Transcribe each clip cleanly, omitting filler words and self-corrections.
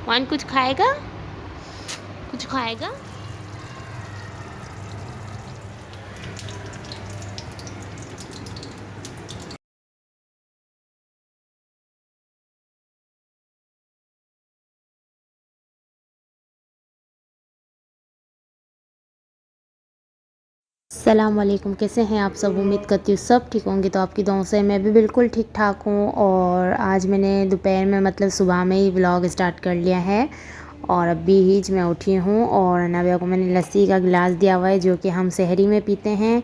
One कुछ खाएगा? कुछ खाएगा? अस्सलामुअलैकुम, कैसे हैं आप सब? उम्मीद करती हूँ सब ठीक होंगे। तो आपकी दुआओं से मैं भी बिल्कुल ठीक ठाक हूँ। और आज मैंने दोपहर में मतलब सुबह में ही व्लॉग स्टार्ट कर लिया है और अभी ही मैं उठी हूँ। और अनाबिया को मैंने लस्सी का गिलास दिया हुआ है जो कि हम सहरी में पीते हैं।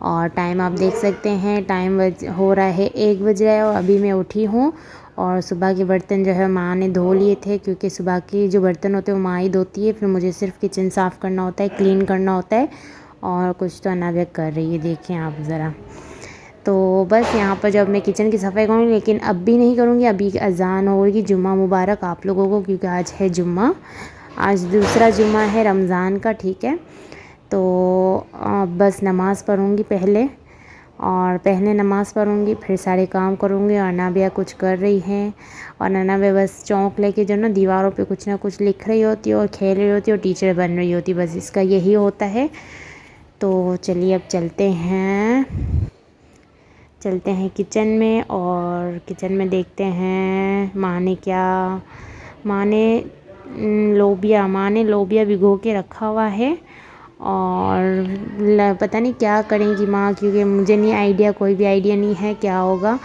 और टाइम आप देख सकते हैं, टाइम हो रहा है 1 बज रहा है और अभी मैं उठी हूँ। और सुबह के बर्तन जो है माँ ने धो लिए थे, क्योंकि सुबह के जो बर्तन होते हैं वो माँ ही धोती है। फिर मुझे सिर्फ किचन साफ़ करना होता है, क्लीन करना होता है। और कुछ तो अनाबिया कर रही है, देखें आप ज़रा। तो बस यहाँ पर जब मैं किचन की सफ़ाई करूँगी, लेकिन अब भी नहीं करूँगी, अभी अज़ान होगी। जुम्मा मुबारक आप लोगों को, क्योंकि आज है जुम्मा, आज दूसरा जुम्मा है रमज़ान का, ठीक है। तो बस नमाज़ पढ़ूँगी पहले, और पहले नमाज़ पढ़ूँगी फिर सारे काम करूँगी। और अनाबिया कुछ कर रही हैं, और अनाबिया बस चौक लेके जो ना दीवारों पे कुछ ना कुछ लिख रही होती है और खेल रही होती है और टीचर बन रही होती है, बस इसका यही होता है। तो चलिए अब चलते हैं किचन में, और किचन में देखते हैं माँ ने लोबिया भिगो के रखा हुआ है। और पता नहीं क्या करेंगी माँ, क्योंकि मुझे नहीं आइडिया, कोई भी आइडिया नहीं है क्या होगा,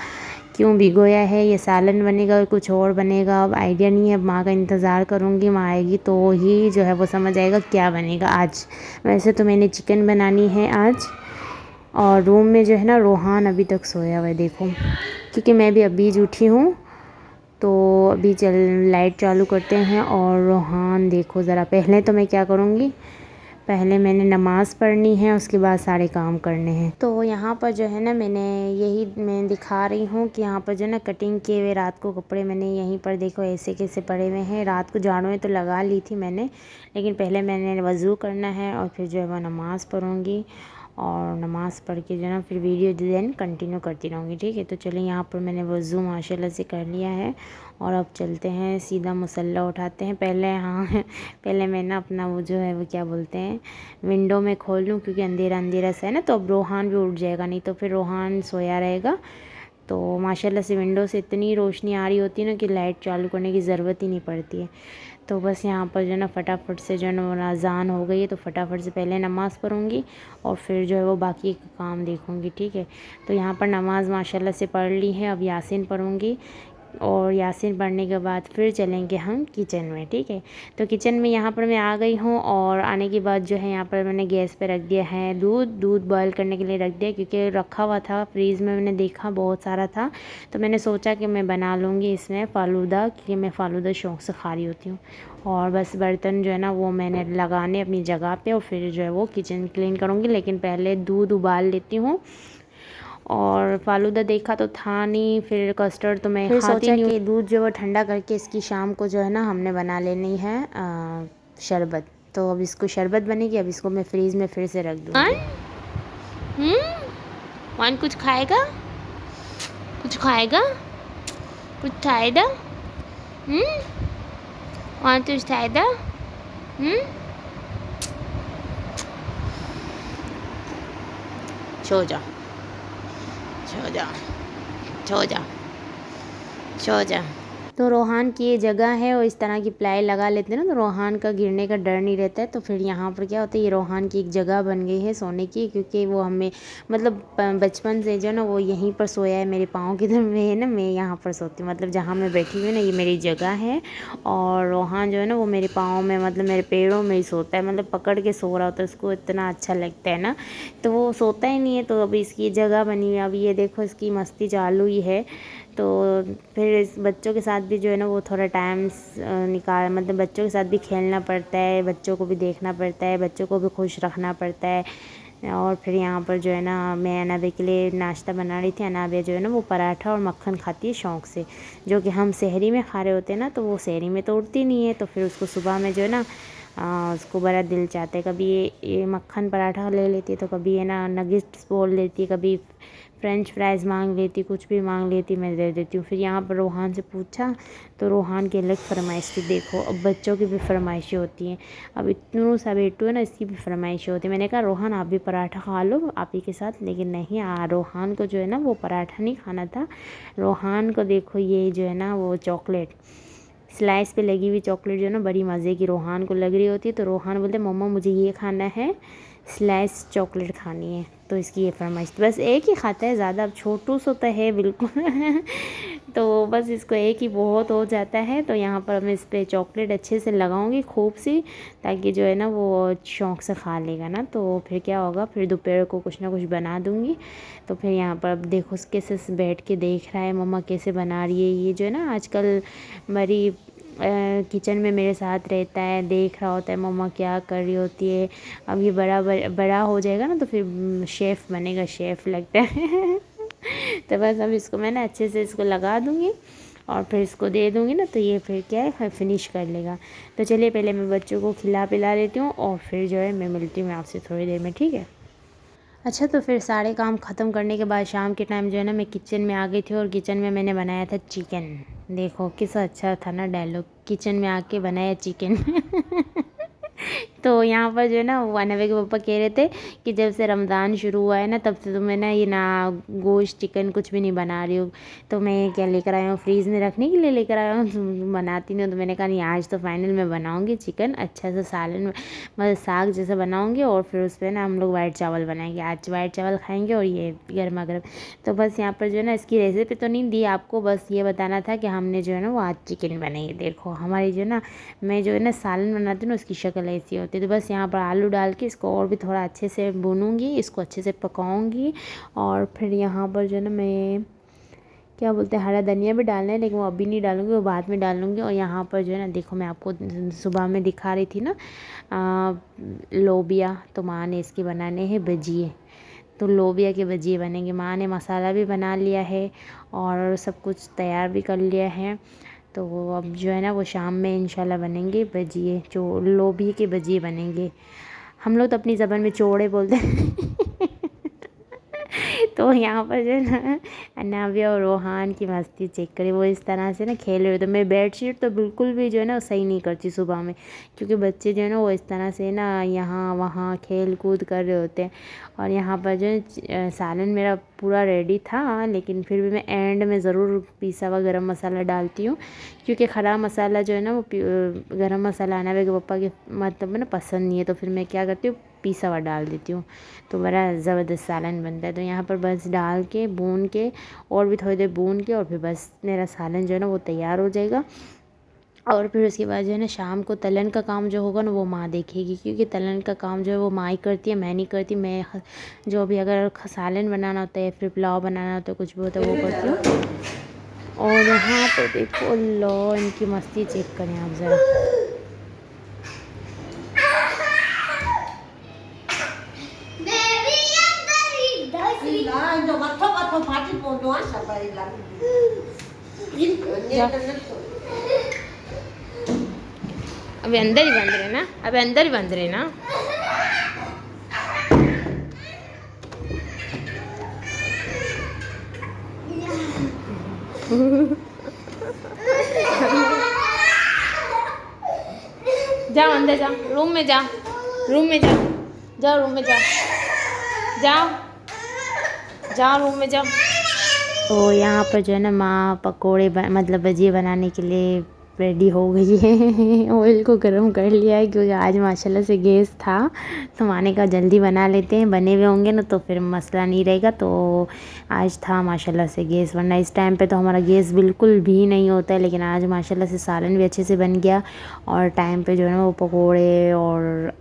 क्यों भिगोया है। ये सालन बनेगा और कुछ और बनेगा, अब आइडिया नहीं है। अब माँ का इंतज़ार करूँगी, माँ आएगी तो ही जो है वो समझ आएगा क्या बनेगा आज। वैसे तो मैंने चिकन बनानी है आज। और रूम में जो है ना रोहान अभी तक सोया हुआ है, देखो, क्योंकि मैं भी अभी उठी हूँ। तो अभी लाइट चालू करते हैं। और रोहान देखो ज़रा, पहले तो मैं क्या करूँगी, पहले मैंने नमाज़ पढ़नी है, उसके बाद सारे काम करने हैं। तो यहाँ पर जो है ना मैं दिखा रही हूँ कि यहाँ पर जो ना कटिंग किए हुए रात को कपड़े मैंने यहीं पर देखो ऐसे कैसे पड़े हुए हैं। रात को झाड़ू में तो लगा ली थी मैंने, लेकिन पहले मैंने वज़ू करना है और फिर जो है वो नमाज़ पढ़ूँगी। और नमाज़ पढ़ के जो है ना फिर वीडियो देन कंटिन्यू करती रहूँगी, ठीक है। तो चलिए, यहाँ पर मैंने वज़ू माशाल्लाह से कर लिया है। और अब चलते हैं सीधा मुसल्ला उठाते हैं। पहले मैं ना अपना वो जो है वो क्या बोलते हैं, विंडो में खोल लूँ, क्योंकि अंधेरा अंधेरा सा है ना, तो अब रोहान भी उठ जाएगा, नहीं तो फिर रोहान सोया रहेगा। तो माशाल्लाह से विंडो से इतनी रोशनी आ रही होती है ना कि लाइट चालू करने की ज़रूरत ही नहीं पड़ती है। तो बस यहाँ पर जो है ना फटाफट से जो है ना अज़ान हो गई है, तो फटाफट से पहले नमाज़ पढ़ूँगी और फिर जो है वो बाकी का काम देखूँगी, ठीक है। तो यहाँ पर नमाज़ माशाल्लाह से पढ़ ली है, अब यासीन पढ़ूँगी। और यासीन पढ़ने के बाद फिर चलेंगे हम किचन में, ठीक है। तो किचन में यहाँ पर मैं आ गई हूँ, और आने के बाद जो है यहाँ पर मैंने गैस पे रख दिया है दूध बॉयल करने के लिए रख दिया, क्योंकि रखा हुआ था फ्रीज़ में, मैंने देखा बहुत सारा था। तो मैंने सोचा कि मैं बना लूँगी इसमें फ़ालूदा, क्योंकि मैं फ़ालूदा शौक़ से खा रही होती हूँ। और बस बर्तन जो है ना वो मैंने लगाने अपनी जगह पे, और फिर जो है वो किचन क्लीन करूँगी। लेकिन पहले दूध उबाल लेती हूँ। और फ़ालूदा देखा तो था नहीं, फिर कस्टर्ड तो मैं खाती नहीं हूँ। कि दूध जो है ठंडा करके इसकी शाम को जो है ना हमने बना लेनी है शरबत। तो अब इसको शरबत बनेगी, अब इसको मैं फ्रीज़ में फिर से रख दूँगी। वन कुछ खाएगा? कुछ खाएगा? कुछ खाएगा? वन कुछ खाएगा? सो जा, सो जा, सो जा, सो जा। तो रोहान की ये जगह है, और इस तरह की प्लाई लगा लेते हैं ना, तो रोहान का गिरने का डर नहीं रहता है। तो फिर यहाँ पर क्या होता है, ये रोहान की एक जगह बन गई है सोने की, क्योंकि वो हमें मतलब बचपन से जो ना वो यहीं पर सोया है, मेरे पाँव की तरफ में है ना, मैं यहाँ पर सोती हूँ, मतलब जहाँ मैं बैठी हुई ना ये मेरी जगह है। और रोहान जो है ना वो मेरे पाँव में, मतलब मेरे पैरों में ही सोता है, मतलब पकड़ के सो रहा होता है, उसको इतना अच्छा लगता है ना। तो वो सोता ही नहीं है, तो अभी इसकी जगह बनी हुई है। अभी ये देखो इसकी मस्ती चालू ही है। तो फिर इस बच्चों के साथ भी जो है ना वो थोड़ा टाइम मतलब बच्चों के साथ भी खेलना पड़ता है, बच्चों को भी देखना पड़ता है, बच्चों को भी खुश रखना पड़ता है। और फिर यहाँ पर जो है ना मैं अनाबे के लिए नाश्ता बना रही थी। अनाबे जो है ना वो पराठा और मक्खन खाती है शौक़ से, जो कि हम सहरी में खा रहे होते हैं ना, तो वो सहरी में तो उठती नहीं है। तो फिर उसको सुबह में जो है ना उसको बड़ा दिल चाहता है। कभी ये मक्खन पराठा ले लेती है, तो कभी है ना नगेट्स बोल लेती है, कभी फ्रेंच फ्राइज़ मांग लेती, कुछ भी मांग लेती, मैं दे देती हूँ। फिर यहाँ पर रोहान से पूछा तो रोहान की अलग फरमाइश थी। देखो अब बच्चों की भी फरमाइशें होती हैं। अब इतनू सा बेटू है ना, इसकी भी फरमाइशें होती हैं। मैंने कहा रोहान आप भी पराठा खा लो आप ही के साथ, लेकिन नहीं, रोहान को जो है ना वो पराठा नहीं खाना था। रोहान को देखो ये जो है ना वो चॉकलेट स्लाइस पे लगी हुई चॉकलेट जो है ना बड़ी मज़े की रोहान को लग रही होती है, तो रोहान बोलते मम्मा मुझे ये खाना है, स्लाइस चॉकलेट खानी है। तो इसकी ये फरमाइश, बस एक ही खाता है ज़्यादा, अब छोटू सो तो है बिल्कुल तो बस इसको एक ही बहुत हो जाता है। तो यहाँ पर मैं इस पर चॉकलेट अच्छे से लगाऊंगी खूब सी, ताकि जो है ना वो शौक़ से खा लेगा ना। तो फिर क्या होगा, फिर दोपहर को कुछ ना कुछ बना दूँगी। तो फिर यहाँ पर अब देखो कैसे बैठ के देख रहा है मम्मा कैसे बना रही है। ये जो है ना आजकल मेरी किचन में मेरे साथ रहता है, देख रहा होता है मम्मा क्या कर रही होती है। अब ये बड़ा हो जाएगा ना तो फिर शेफ़ बनेगा, शेफ़ लगता है तो बस अब इसको मैं ना अच्छे से इसको लगा दूँगी और फिर इसको दे दूँगी ना, तो ये फिर क्या है फिनिश कर लेगा। तो चलिए पहले मैं बच्चों को खिला पिला लेती हूँ और फिर जो है मैं मिलती हूँ आपसे थोड़ी देर में, ठीक है। अच्छा तो फिर सारे काम ख़त्म करने के बाद शाम के टाइम जो है ना मैं किचन में आ गई थी, और किचन में मैंने बनाया था चिकन। देखो कितना अच्छा था ना डायलॉग, किचन में आके बनाया चिकन तो यहाँ पर जो है ना वो अनवे के पापा कह रहे थे कि जब से रमज़ान शुरू हुआ है ना तब से तुम्हें ना ये ना गोश्त चिकन कुछ भी नहीं बना रही हो। तो मैं क्या लेकर आया हूँ, फ्रीज़ में रखने के लिए लेकर आया हूँ, बनाती नहीं हूँ। तो मैंने कहा नहीं आज तो फाइनल में बनाऊँगी चिकन, अच्छा सा सालन मतलब साग जैसा बनाऊँगी, और फिर उस पर ना हम लोग वाइट चावल बनाएंगे। आज वाइट चावल खाएँगे और ये गर्मा गर्म। तो बस यहाँ पर जो है ना इसकी रेसिपी तो नहीं दी आपको, बस ये बताना था कि हमने जो है ना वो आज चिकन बनाई है। देखो हमारी जो है ना मैं जो है ना सालन बनाती हूँ ना उसकी शक्ल ऐसी होती है। तो बस यहाँ पर आलू डाल के इसको और भी थोड़ा अच्छे से भूनूंगी, इसको अच्छे से पकाऊंगी, और फिर यहाँ पर जो है ना मैं क्या बोलते हैं हरा धनिया भी डालना है, लेकिन वो अभी नहीं डालूंगी, वो बाद में डालूंगी। और यहाँ पर जो है ना देखो मैं आपको सुबह में दिखा रही थी ना लोबिया, तो माँ ने इसके बनाने हैं भजिए। तो लोबिया के भजिए बनेंगे। माँ ने मसाला भी बना लिया है और सब कुछ तैयार भी कर लिया है। तो वो अब जो है ना वो शाम में इंशाल्लाह बनेंगे भजिए, जो लोबिया के भजिए बनेंगे। हम लोग तो अपनी ज़बान में चोड़े बोलते हैं तो यहाँ पर जो है ना अनाविया और रोहान की मस्ती चेक करें, वो इस तरह से ना खेल रहे होते। मैं बेडशीट तो बिल्कुल भी जो है ना सही नहीं करती सुबह में, क्योंकि बच्चे जो है ना वो इस तरह से ना यहाँ वहाँ खेल कूद कर रहे होते हैं। और यहाँ पर जो है सालन मेरा पूरा रेडी था, लेकिन फिर भी मैं एंड में ज़रूर पिसा हुआ गरम मसाला डालती हूँ, क्योंकि ख़राब मसाला जो है ना वो गरम मसाला अनाविया के पापा के मतलब ना पसंद नहीं है। तो फिर मैं क्या करती हूँ पिसा हुआ डाल देती हूँ, तो बड़ा ज़बरदस्त सालन बनता है। तो यहाँ पर बस डाल के भून के और भी थोड़ी देर भून के, और फिर बस मेरा सालन जो है ना वो तैयार हो जाएगा। और फिर उसके बाद जो है ना शाम को तलन का काम जो होगा ना वो माँ देखेगी, क्योंकि तलन का काम जो है वो माँ ही करती है, मैं नहीं करती। मैं जो भी अगर सालन बनाना होता है, फिर पुलाव बनाना होता है, कुछ भी होता है वो करती हूँ। और यहाँ पर देखो लो इनकी मस्ती चेक करें आप ज़रा। अभी अंदर ही बंद रहे ना, अभी अंदर ही बंद रहे ना। जाओ अंदर जाओ, रूम में जाओ, रूम में जाओ, जाओ रूम में जाओ, जाओ जाओ रूम में जाओ। तो यहाँ पर जो है ना माँ पकोड़े मतलब भजिए बनाने के लिए रेडी हो गई है ऑयल को गर्म कर लिया है, क्योंकि आज माशाल्लाह से गैस था। तो माँ ने कहा जल्दी बना लेते हैं, बने हुए होंगे ना तो फिर मसला नहीं रहेगा। तो आज था माशाल्लाह से गैस, वरना इस टाइम पे तो हमारा गैस बिल्कुल भी नहीं होता है। लेकिन आज माशाल्लाह से सालन भी अच्छे से बन गया, और टाइम पे जो है ना वो पकोड़े और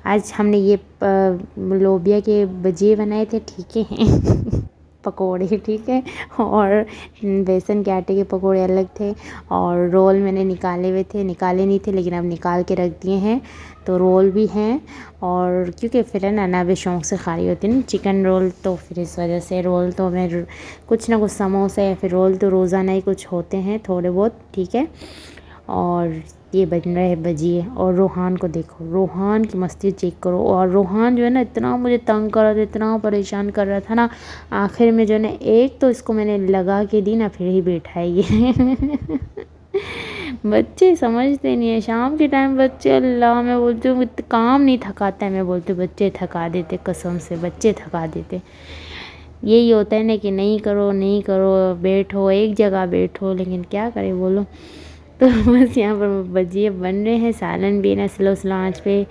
आज हमने ये लोबिया के भजिए बनाए थे, ठीक है पकोड़े, ठीक है। और बेसन के आटे के पकोड़े अलग थे, और रोल मैंने निकाले हुए थे, निकाले नहीं थे लेकिन अब निकाल के रख दिए हैं। तो रोल भी हैं, और क्योंकि फिर है ना भी शौक़ से खा रही होती है ना चिकन रोल, तो फिर इस वजह से रोल तो मैं कुछ ना कुछ समोसा या फिर रोल तो रोज़ाना ही कुछ होते हैं थोड़े बहुत, ठीक है। और ये बन रहे हैं भजिए। और रोहान को देखो, रोहान की मस्ती चेक करो। और रोहान जो है ना इतना मुझे तंग कर रहा था, इतना परेशान कर रहा था ना, आखिर में जो है ना एक तो इसको मैंने लगा के दी ना, फिर ही बैठा है ये। बच्चे समझते नहीं है, शाम के टाइम बच्चे, अल्लाह मैं बोलती हूँ काम नहीं थकाता है, मैं बोलती हूँ बच्चे थका देते, कसम से बच्चे थका देते। यही होता है ना कि नहीं करो नहीं करो, बैठो एक जगह बैठो, लेकिन क्या करें बोलो। तो बस यहाँ पर भजिए बन रहे हैं, सालन भी ना स्लो स्लो आँच पे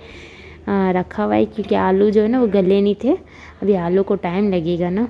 रखा हुआ है, क्योंकि आलू जो है ना वो गले नहीं थे, अभी आलू को टाइम लगेगा ना।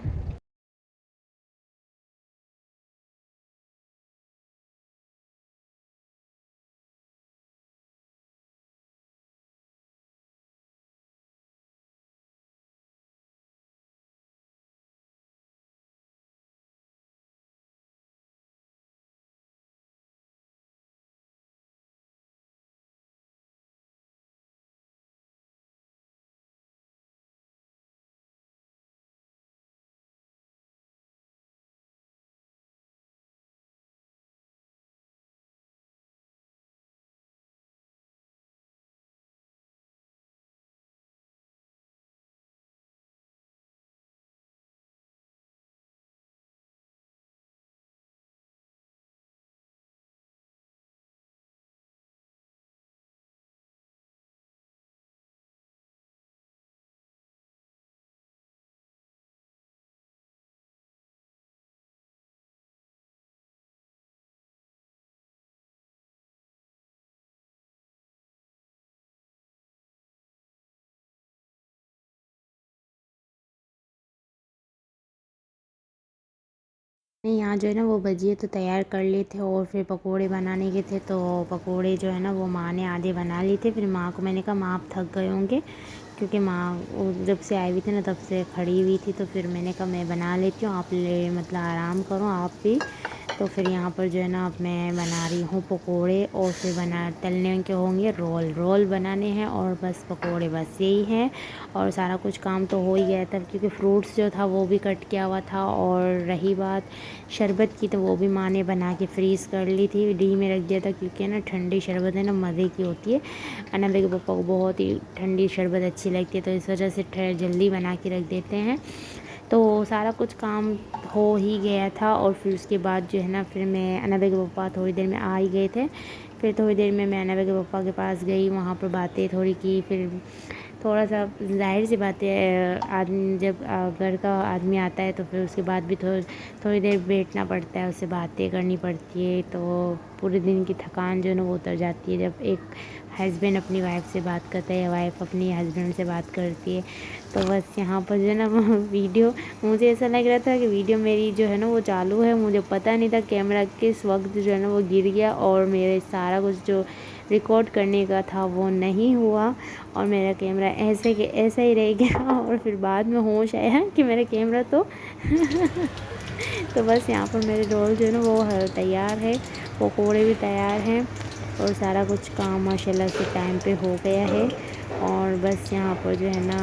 नहीं, यहाँ जो है ना वो भजिए तो तैयार कर लिए थे, और फिर पकोड़े बनाने के थे, तो पकोड़े जो है ना वो माँ ने आधे बना लिए थे। फिर माँ को मैंने कहा माँ आप थक गए होंगे, क्योंकि माँ जब से आई हुई थी ना तब से खड़ी हुई थी, तो फिर मैंने कहा मैं बना लेती हूँ, आप ले मतलब आराम करो आप भी। तो फिर यहाँ पर जो है ना अब मैं बना रही हूँ पकोड़े, और फिर तलने के होंगे रोल, रोल बनाने हैं, और बस पकोड़े, बस यही है। और सारा कुछ काम तो हो ही गया था, क्योंकि फ्रूट्स जो था वो भी कट किया हुआ था। और रही बात शरबत की, तो वो भी माँ ने बना के फ्रीज़ कर ली थी, डी में रख दिया था, क्योंकि ना ठंडी शरबत है ना मज़े की होती है। अनबे के पापा को बहुत ही ठंडी शरबत अच्छी लगती है, तो इस वजह से जल्दी बना के रख देते हैं। तो सारा कुछ काम हो ही गया था, और फिर उसके बाद जो है ना फिर मैं, अनबे के पापा थोड़ी देर में आ ही गए थे। फिर थोड़ी देर में मैं अनबे के पापा के पास गई, वहाँ पर बातें थोड़ी की। फिर थोड़ा सा ज़ाहिर सी बात है, आदमी जब घर का आदमी आता है तो फिर उसके बाद भी थोड़ी देर बैठना पड़ता है, उससे बातें करनी पड़ती है, तो पूरे दिन की थकान जो है ना वो उतर जाती है जब एक हस्बैंड अपनी वाइफ से बात करता है या वाइफ अपनी हस्बैंड से बात करती है। तो बस यहाँ पर जो है ना वीडियो, मुझे ऐसा लग रहा था कि वीडियो मेरी जो है ना वो चालू है, मुझे पता नहीं था कैमरा किस वक्त जो है ना वो गिर गया, और मेरे सारा कुछ जो रिकॉर्ड करने का था वो नहीं हुआ, और मेरा कैमरा ऐसे के ऐसा ही रह गया। और फिर बाद में होश आया कि मेरा कैमरा तो तो बस यहाँ पर मेरे रोल जो है ना वो तैयार है, पकौड़े भी तैयार हैं, और सारा कुछ काम माशाल्लाह से टाइम पे हो गया है। और बस यहाँ पर जो है ना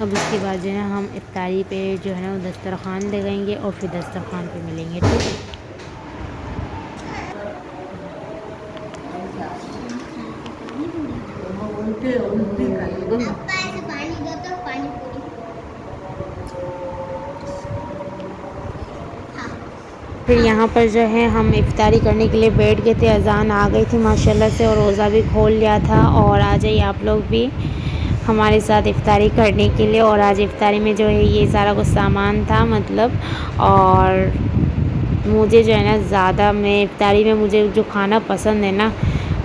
अब उसके बाद जो है ना हम इफ्तारी पे जो है ना वो दस्तरखान लगाएंगे, और फिर दस्तरखान पे मिलेंगे, ठीक है। फिर यहाँ पर जो है हम इफ्तारी करने के लिए बैठ गए थे, अज़ान आ गई थी माशाल्लाह से, और रोज़ा भी खोल लिया था। और आ जाइए आप लोग भी हमारे साथ इफ्तारी करने के लिए। और आज इफ्तारी में जो है ये सारा कुछ सामान था मतलब, और मुझे जो है ना ज़्यादा, मैं इफ्तारी में मुझे जो खाना पसंद है ना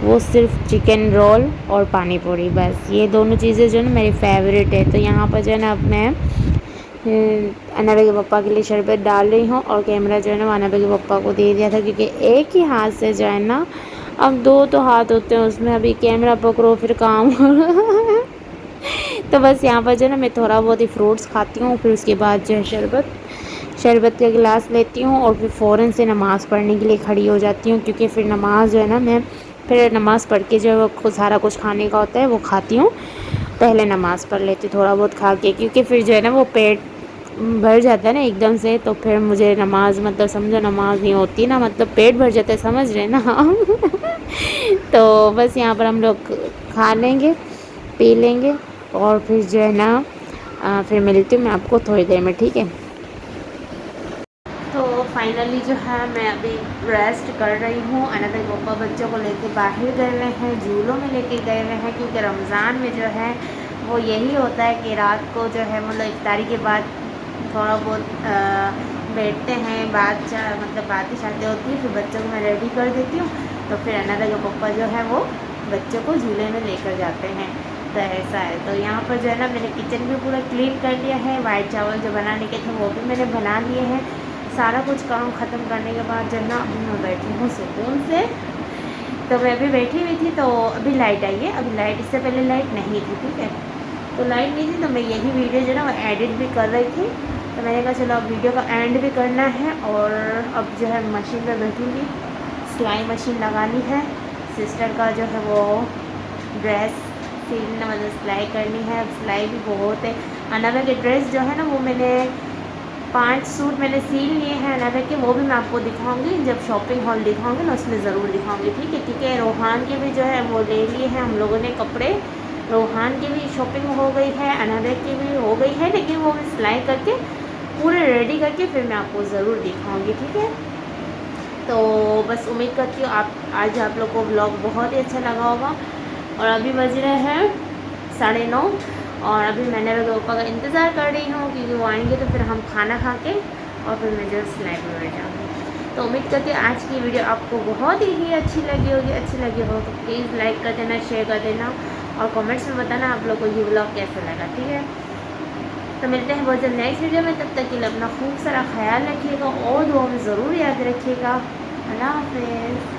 वो सिर्फ चिकन रोल और पानी पूरी, बस ये दोनों चीज़ें जो है ना मेरी फेवरेट है। तो यहाँ पर जो है ना अब मैं अनबे के पापा के लिए शरबत डाल रही हूँ, और कैमरा जो है ना वो अनबे के पापा को दे दिया था, क्योंकि एक ही हाथ से जो है ना, अब दो तो हाथ होते हैं उसमें, अभी कैमरा पकड़ो फिर काम करो। तो बस यहाँ पर जो है ना मैं थोड़ा बहुत ही फ्रूट्स खाती हूँ, फिर उसके बाद जो है शरबत का गिलास लेती हूँ, और फिर फ़ौरन से नमाज़ पढ़ने के लिए खड़ी हो जाती हूँ, क्योंकि फिर नमाज़ जो है ना मैं फिर नमाज़ पढ़ के जो है वो सारा कुछ खाने का होता है वो खाती हूँ। पहले नमाज़ पढ़ लेती हूँ थोड़ा बहुत खा के, क्योंकि फिर जो है ना वो पेट भर जाता है ना एकदम से, तो फिर मुझे नमाज़ मतलब समझो नमाज़ नहीं होती ना, मतलब पेट भर जाता है, समझ रहे ना। तो बस यहाँ पर हम लोग खा लेंगे, पी लेंगे और फिर जो है ना फिर मिलती हूँ मैं आपको थोड़ी देर में, ठीक है। तो फाइनली जो है मैं अभी रेस्ट कर रही हूँ। अनदर पापा बच्चों को लेके बाहर गए हुए हैं, झूलों में लेके गए हुए हैं, क्योंकि रमज़ान में जो है वो यही होता है कि रात को जो है मतलब इफ्तारी के बाद थोड़ा बहुत बैठते हैं, मतलब बातें शातें होती है, फिर बच्चों को मैं रेडी कर देती हूँ, तो फिर अनदर पापा जो है वो बच्चों को झूले में लेकर जाते हैं। तो ऐसा है। तो यहाँ पर जो है ना मैंने किचन भी पूरा क्लीन कर लिया है, वाइट चावल जो बनाने के थे वो भी मैंने बना लिए हैं। सारा कुछ काम ख़त्म करने के बाद जो है ना अभी मैं बैठी हूँ सुकून से। तो मैं अभी बैठी हुई थी तो अभी लाइट आई है, अभी लाइट, इससे पहले लाइट नहीं थी, ठीक है। तो लाइट नहीं थी तो मैं यही वीडियो जो है ना वो एडिट भी कर रही थी। तो मैंने कहा चलो अब वीडियो का एंड भी करना है, और अब जो है मशीन पर बैठूँगी, सिलाई मशीन लगानी है। सिस्टर का जो है वो ड्रेस सिलना, मतलब सिलाई करनी है। अब सिलाई भी बहुत है। अनवर के ड्रेस जो है ना वो मैंने 5 सूट मैंने सील लिए हैं अनदर के, वो भी मैं आपको दिखाऊंगी जब शॉपिंग हॉल दिखाऊंगी ना, उसमें ज़रूर दिखाऊंगी, ठीक है। क्योंकि रोहान के भी जो है वो ले लिए हैं हम लोगों ने कपड़े, रोहान की भी शॉपिंग हो गई है, अनदर की भी हो गई है, लेकिन वो मैं सिलाई करके पूरे रेडी करके फिर मैं आपको ज़रूर दिखाऊँगी, ठीक है। तो बस उम्मीद करती हूँ आज आप लोग को व्लॉग बहुत ही अच्छा लगा होगा। और अभी बज रहे हैं 9:30, और अभी मैंने मेरे पापा का इंतज़ार कर रही हूँ, क्योंकि वो आएंगे तो फिर हम खाना खा के और फिर मैं जो सिलाई पर बैठ जाऊँगी। तो उम्मीद करती हूँ आज की वीडियो आपको बहुत ही अच्छी लगी हो तो प्लीज़ लाइक कर देना, शेयर कर देना, और कमेंट्स में बताना आप लोग को ये व्लॉग कैसा लगा, ठीक है। तो मिलते हैं बहुत जल्द नेक्स्ट वीडियो में, तब तक के लिए अपना खूब सारा ख्याल रखिएगा और दुआ में ज़रूर याद रखिएगा। अल्लाह हाफ़िज़।